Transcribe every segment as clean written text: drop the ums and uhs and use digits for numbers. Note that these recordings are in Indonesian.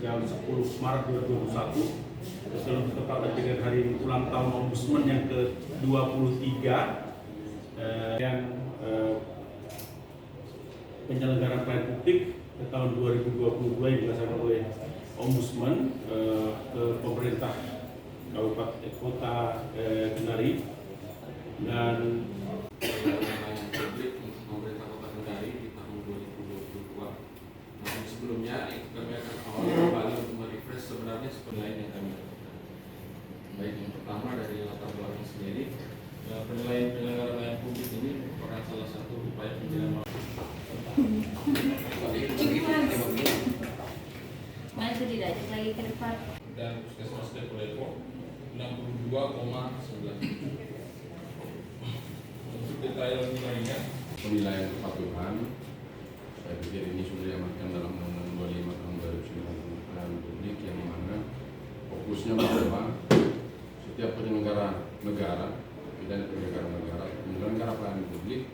tanggal 10 Maret 2021 setelah bertepatan dengan hari ulang tahun Ombudsman yang ke-23 yang penyelenggaraan pelayanan publik ke tahun 2022 yang dilaksanakan oleh Ombudsman ke pemerintah Kabupaten Kota Kendari dan pelayanan publik untuk pemerintah Kota Kendari di tahun 2022. Namun sebelumnya kami akan awal kembali untuk merefresh sebenarnya seperti lain yang kami lakukan. Baik, yang pertama dari latar belakang sendiri, penilaian penyelenggaraan pelayanan publik ini merupakan salah satu upaya penjagaan Maju tidak lagi ke depan. dan Puskesmas Depo 62,9. Untuk detail nilainya, penilaian kepatuhan, saya pikir ini sudah diamankan dalam Undang-Undang 25 tahun 2009 tentang publik yang mana fokusnya bahwa setiap penyelenggara negara, dan penyelenggara negara, penyelenggara pelayanan publik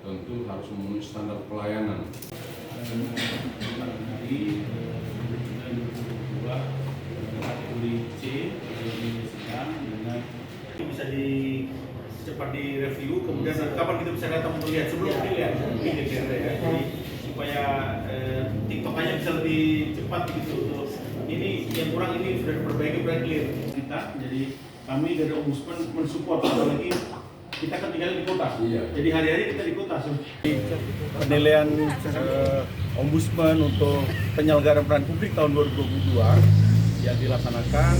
tentu harus memenuhi standar pelayanan. Hari 2022 kategori C ini sedang dengan bisa cepat direview, kemudian kapan kita bisa datang untuk lihat sebelum pilihan mungkin ya, jadi supaya TikTok aja bisa lebih cepat gitu. Ini yang kurang ini sudah diperbaiki, sudah clear kita. Jadi kami dari Ombudsman mensupport, apalagi kita kan tinggal di kota. Iya. Jadi hari-hari kita di kota. Penilaian Ombudsman untuk penyelenggaraan pelayanan publik tahun 2022 yang dilaksanakan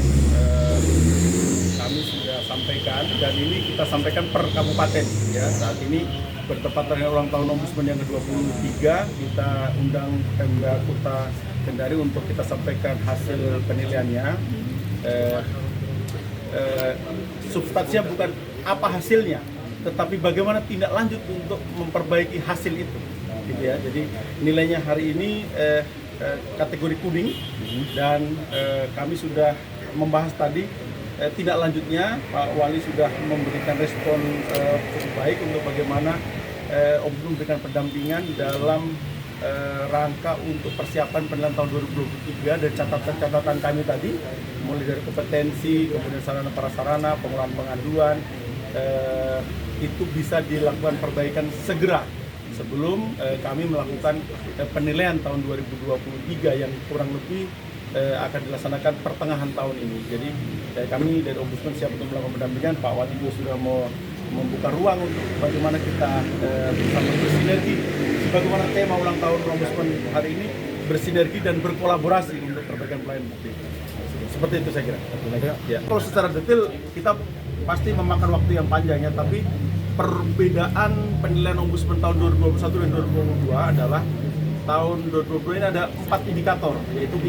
kami sudah sampaikan, dan ini kita sampaikan per kabupaten ya. Saat ini bertepatan dengan ulang tahun Ombudsman yang ke-23, kita undang Pemda Kota Kendari untuk kita sampaikan hasil penilaiannya. Substansinya bukan apa hasilnya, tetapi bagaimana tindak lanjut untuk memperbaiki hasil itu, gitu ya. Jadi nilainya hari ini kategori kuning, dan kami sudah membahas tadi tindak lanjutnya. Pak Wali sudah memberikan respon cukup baik untuk bagaimana Ombudsman memberikan pendampingan dalam rangka untuk persiapan penilaian tahun 2023, dan catatan-catatan kami tadi mulai dari kompetensi, kemudian sarana prasarana, pengolahan pengaduan, itu bisa dilakukan perbaikan segera sebelum kami melakukan penilaian tahun 2023 yang kurang lebih akan dilaksanakan pertengahan tahun ini. Jadi kami dari Ombudsman siap untuk melakukan pendampingan. Pak Wali juga sudah mau membuka ruang untuk bagaimana kita bersama bersinergi, bagaimana tema ulang tahun Ombudsman hari ini, bersinergi dan berkolaborasi untuk perbaikan pelayanan publik. Seperti itu saya kira. Ya. Kalau secara detail kita pasti memakan waktu yang panjang ya, tapi perbedaan penilaian Ombudsman tahun 2021 dan 2022 adalah tahun 2022 ini ada 4 indikator, yaitu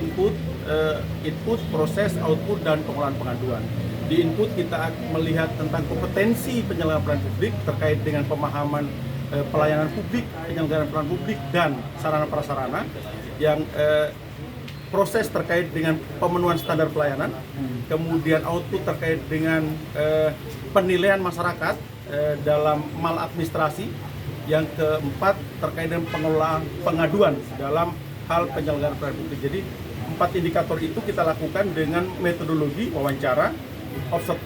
input, proses, output, dan pengolahan pengaduan. Di input kita melihat tentang kompetensi penyelenggaraan pelayanan publik terkait dengan pemahaman pelayanan publik, penyelenggaraan pelayanan publik, dan sarana prasarana. Yang proses terkait dengan pemenuhan standar pelayanan, kemudian output terkait dengan penilaian masyarakat dalam maladministrasi, yang keempat terkait dengan pengelolaan pengaduan dalam hal penyelenggaraan pelayanan publik. Jadi 4 indikator itu kita lakukan dengan metodologi wawancara,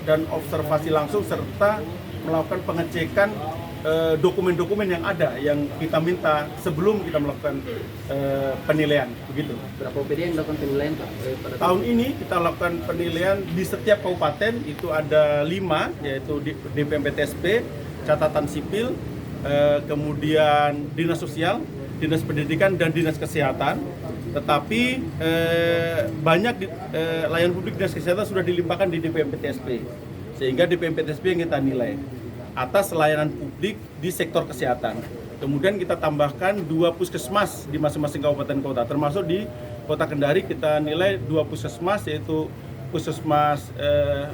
dan observasi langsung, serta melakukan pengecekan dokumen-dokumen yang ada yang kita minta sebelum kita melakukan penilaian, begitu. Berapa OPD yang melakukan penilaian Pak? Tahun ini kita lakukan penilaian di setiap kabupaten, itu ada 5, yaitu DPMPTSP, catatan sipil, kemudian dinas sosial, dinas pendidikan, dan dinas kesehatan. Tetapi banyak layanan publik dinas kesehatan sudah dilimpahkan di DPMPTSP, sehingga DPMPTSP yang kita nilai atas layanan publik di sektor kesehatan. Kemudian kita tambahkan 2 puskesmas di masing-masing kabupaten kota, termasuk di Kota Kendari kita nilai 2 puskesmas, yaitu Puskesmas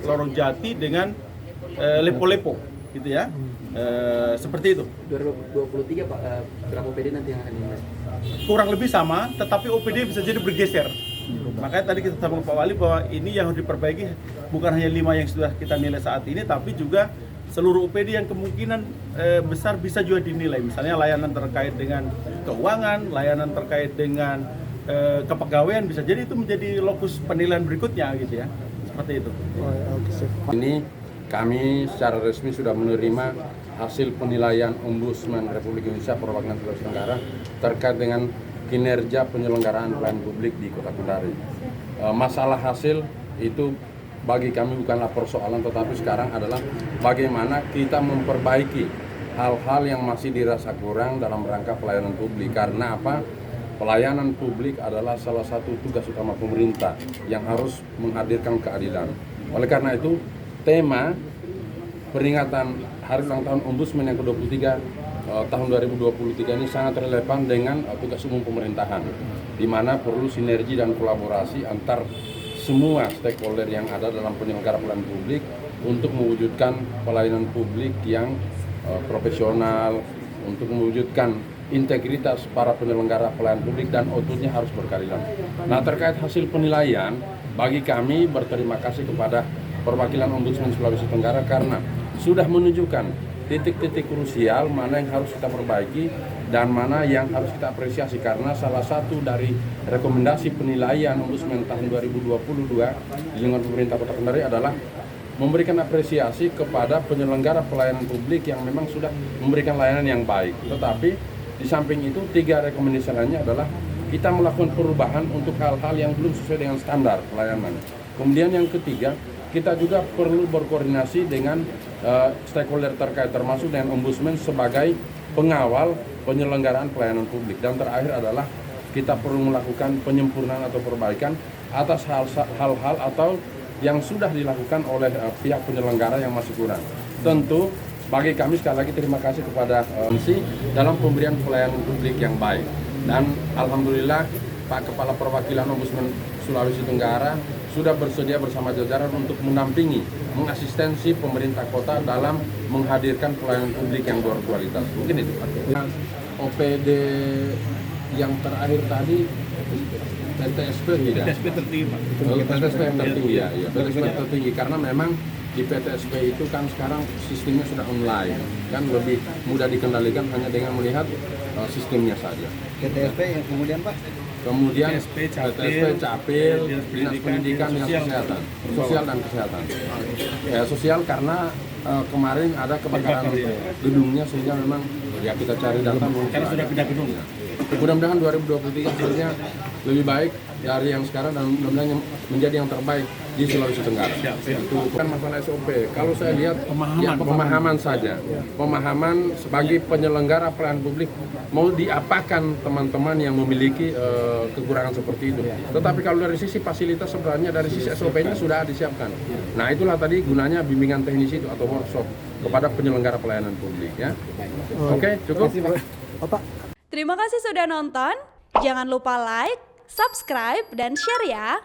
Lorong Jati dengan Lepo-Lepo, gitu ya. Seperti itu. 2023 Pak, berapa OPD nanti yang akan dinilai? Kurang lebih sama, tetapi OPD bisa jadi bergeser. Makanya tadi kita sama Pak Wali bahwa ini yang harus diperbaiki, bukan hanya 5 yang sudah kita nilai saat ini, tapi juga seluruh OPD yang kemungkinan besar bisa juga dinilai. Misalnya layanan terkait dengan keuangan, layanan terkait dengan kepegawaian, bisa jadi itu menjadi lokus penilaian berikutnya gitu ya, seperti itu. Ini kami secara resmi sudah menerima hasil penilaian Ombudsman Republik Indonesia Perwakilan Sulawesi Tenggara terkait dengan kinerja penyelenggaraan pelayanan publik di Kota Kendari. Masalah hasil itu bagi kami bukanlah persoalan, tetapi sekarang adalah bagaimana kita memperbaiki hal-hal yang masih dirasa kurang dalam rangka pelayanan publik. Karena apa? Pelayanan publik adalah salah satu tugas utama pemerintah yang harus menghadirkan keadilan. Oleh karena itu, tema peringatan Hari Ulang Tahun Ombudsman yang ke-23 tahun 2023 ini sangat relevan dengan tugas umum pemerintahan, di mana perlu sinergi dan kolaborasi antar semua stakeholder yang ada dalam penyelenggara pelayanan publik untuk mewujudkan pelayanan publik yang profesional, untuk mewujudkan integritas para penyelenggara pelayanan publik dan outputnya harus berkeadilan. Nah, terkait hasil penilaian, bagi kami berterima kasih kepada perwakilan Ombudsman Sulawesi Tenggara karena sudah menunjukkan titik-titik krusial mana yang harus kita perbaiki dan mana yang harus kita apresiasi, karena salah satu dari rekomendasi penilaian Ombudsman tahun 2022 di lingkungan pemerintah Kota Kendari adalah memberikan apresiasi kepada penyelenggara pelayanan publik yang memang sudah memberikan layanan yang baik. Tetapi di samping itu 3 rekomendasi lainnya adalah kita melakukan perubahan untuk hal-hal yang belum sesuai dengan standar pelayanan. Kemudian yang ketiga, kita juga perlu berkoordinasi dengan stakeholder terkait, termasuk dengan Ombudsman sebagai pengawal penyelenggaraan pelayanan publik. Dan terakhir adalah kita perlu melakukan penyempurnaan atau perbaikan atas hal-hal atau yang sudah dilakukan oleh pihak penyelenggara yang masih kurang. Tentu bagi kami sekali lagi terima kasih kepada MC dalam pemberian pelayanan publik yang baik. Dan alhamdulillah Pak Kepala Perwakilan Ombudsman Sulawesi Tenggara sudah bersedia bersama jajaran untuk mendampingi, mengasistensi pemerintah kota dalam menghadirkan pelayanan publik yang berkualitas. Mungkin itu. OPD yang terakhir tadi PTSP tidak? PTSP tertinggi, Pak. PTSP yang tertinggi ya, PTSP tertinggi karena memang di PTSP itu kan sekarang sistemnya sudah online, kan lebih mudah dikendalikan hanya dengan melihat sistemnya saja. PTSP yang kemudian Pak? Kemudian PTSP, PTSP, Capil, Dinas Pendidikan, Dinas Kesehatan, Sosial dan Kesehatan. Ya, sosial karena kemarin ada kebakaran gedungnya sehingga memang ya kita cari data. Karena sudah pindah gedung. Mudah-mudahan 2023 hasilnya lebih baik dari yang sekarang dan mudah-mudahan menjadi yang terbaik di Sulawesi Tenggara. Itu bukan masalah SOP. Kalau saya lihat pemahaman saja. Pemahaman sebagai penyelenggara pelayanan publik mau diapakan teman-teman yang memiliki kekurangan seperti itu. Tetapi kalau dari sisi fasilitas sebenarnya dari sisi SOP-nya sudah disiapkan. Nah, itulah tadi gunanya bimbingan teknis itu atau workshop kepada penyelenggara pelayanan publik ya. Oke, cukup. Terima kasih sudah nonton. Jangan lupa like, subscribe, dan share ya.